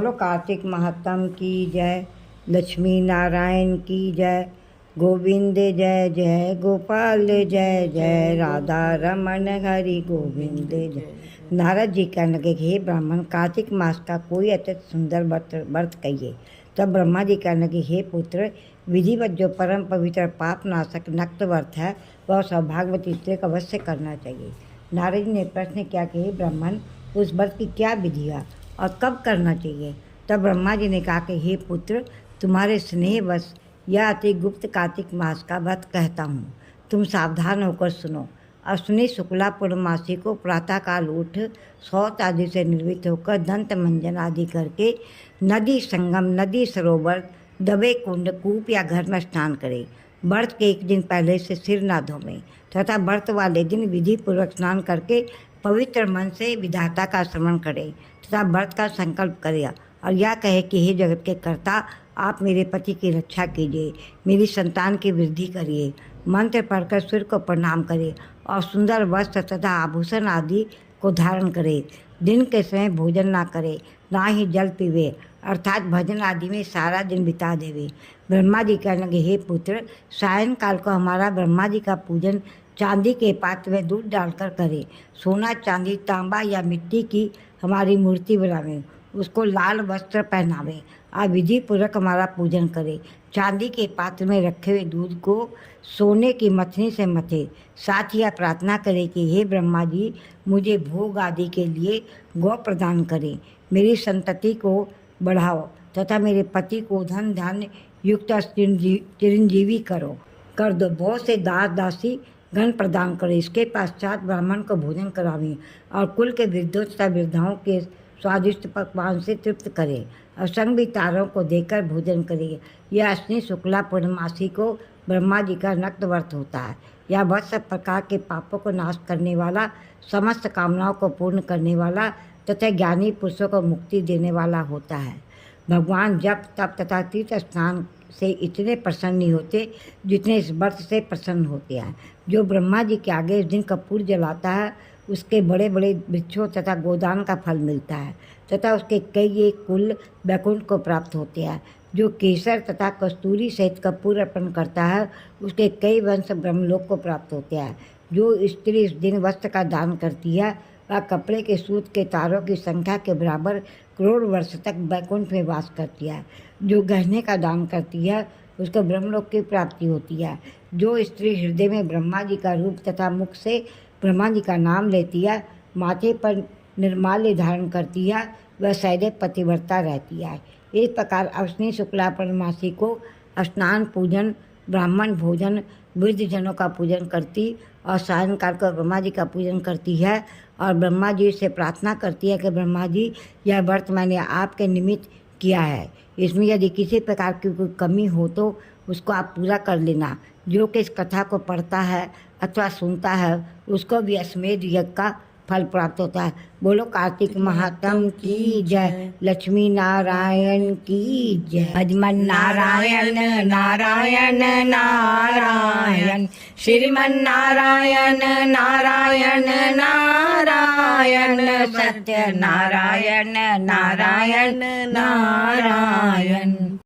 बोलो कार्तिक महात्म की जय, लक्ष्मी नारायण की जय, गोविंद जय जय गोपाल जय जय, राधा रमन हरि गोविंद जय। नारद जी कहने लगे कि हे ब्राह्मण, कार्तिक मास का कोई अत्यंत सुंदर व्रत कहिए। तब ब्रह्मा जी कहने लगे, हे पुत्र, विधिवत जो परम पवित्र पाप नाशक नक्त व्रत है वह सौभाग्यवती स्त्री को अवश्य करना चाहिए। नारद जी ने प्रश्न किया कि हे ब्राह्मण, उस व्रत की क्या विधि है और कब करना चाहिए। तब ब्रह्मा जी ने कहा कि हे पुत्र, तुम्हारे स्नेहवश यह अति गुप्त कार्तिक मास का व्रत कहता हूँ। तुम सावधान होकर सुनो। अश्विनी शुक्ला पूर्णमासी को प्रातःकाल उठ शौच आदि से निर्वृत्त होकर दंत मंजन आदि करके नदी संगम, नदी सरोवर, दबे कुंड, कूप या घर में स्नान करें। व्रत के एक दिन पहले से सिर ना धोवें तथा व्रत वाले दिन विधि पूर्वक स्नान करके पवित्र मन से विधाता का स्मरण करें तथा व्रत का संकल्प करें और यह कहे कि हे जगत के कर्ता, आप मेरे पति की रक्षा कीजिए, मेरी संतान की वृद्धि करिए। मंत्र पढ़कर सूर्य को प्रणाम करें और सुंदर वस्त्र तथा आभूषण आदि को धारण करें। दिन के समय भोजन ना करें, ना ही जल पीवे, अर्थात भजन आदि में सारा दिन बिता देवे। ब्रह्मा जी कहने लगे, हे पुत्र, सायंकाल को हमारा ब्रह्मा जी का पूजन चांदी के पात्र में दूध डालकर करें। सोना, चांदी, तांबा या मिट्टी की हमारी मूर्ति बनावें, उसको लाल वस्त्र पहनावें और विधि पूर्वक हमारा पूजन करें। चांदी के पात्र में रखे हुए दूध को सोने की मथनी से मथे। साथ ही यह प्रार्थना करें कि हे ब्रह्मा जी, मुझे भोग आदि के लिए गौ प्रदान करें, मेरी संतति को बढ़ाओ तथा मेरे पति को धन धान्य युक्त चिरंजीवी कर दो। बहुत से दास दासी गण प्रदान करें। इसके पश्चात ब्राह्मण को भोजन करावें और कुल के वृद्धों तथा वृद्धाओं के स्वादिष्ट पकवान से तृप्त करें। असंग भी तारों को देकर भोजन करें। यह अश्विनी शुक्ला पूर्णमासी को ब्रह्मा जी का नक्त व्रत होता है। यह व्रत सब प्रकार के पापों को नाश करने वाला, समस्त कामनाओं को पूर्ण करने वाला तथा ज्ञानी पुरुषों को मुक्ति देने वाला होता है। भगवान जप, तप तथा तीर्थ स्नान से इतने प्रसन्न नहीं होते जितने इस व्रत से प्रसन्न होते हैं। जो ब्रह्मा जी के आगे इस दिन कपूर जलाता है उसके बड़े बड़े वृक्षों तथा गोदान का फल मिलता है तथा उसके कई एक कुल वैकुंठ को प्राप्त होते हैं। जो केसर तथा कस्तूरी सहित कपूर अर्पण करता है उसके कई वंश ब्रह्मलोक को प्राप्त होते हैं। जो स्त्री इस दिन वस्त्र का दान करती है वह कपड़े के सूत के तारों की संख्या के बराबर करोड़ वर्ष तक वैकुंठ में वास करती है। जो गहने का दान करती है उसको ब्रह्मलोक की प्राप्ति होती है। जो स्त्री हृदय में ब्रह्मा जी का रूप तथा मुख से ब्रह्मा जी का नाम लेती है, माथे पर निर्माल्य धारण करती है, वह सदैव पतिव्रता रहती है। इस प्रकार अश्विनी शुक्ला पूर्णमासी को स्नान, पूजन, ब्राह्मण भोजन, वृद्ध जनों का पूजन करती और सायंकाल को ब्रह्मा जी का पूजन करती है और ब्रह्मा जी से प्रार्थना करती है कि ब्रह्मा जी, यह व्रत मैंने आपके निमित्त किया है, इसमें यदि किसी प्रकार की कोई कमी हो तो उसको आप पूरा कर लेना। जो कि इस कथा को पढ़ता है अथवा सुनता है उसको भी अश्वमेध यज्ञ का फल प्राप्त होता है। बोलो कार्तिक महात्म की जय, लक्ष्मी नारायण की जय। भजमन नारायण नारायण नारायण, श्रीमन नारायण नारायण नारायण, सत्य नारायण नारायण नारायण।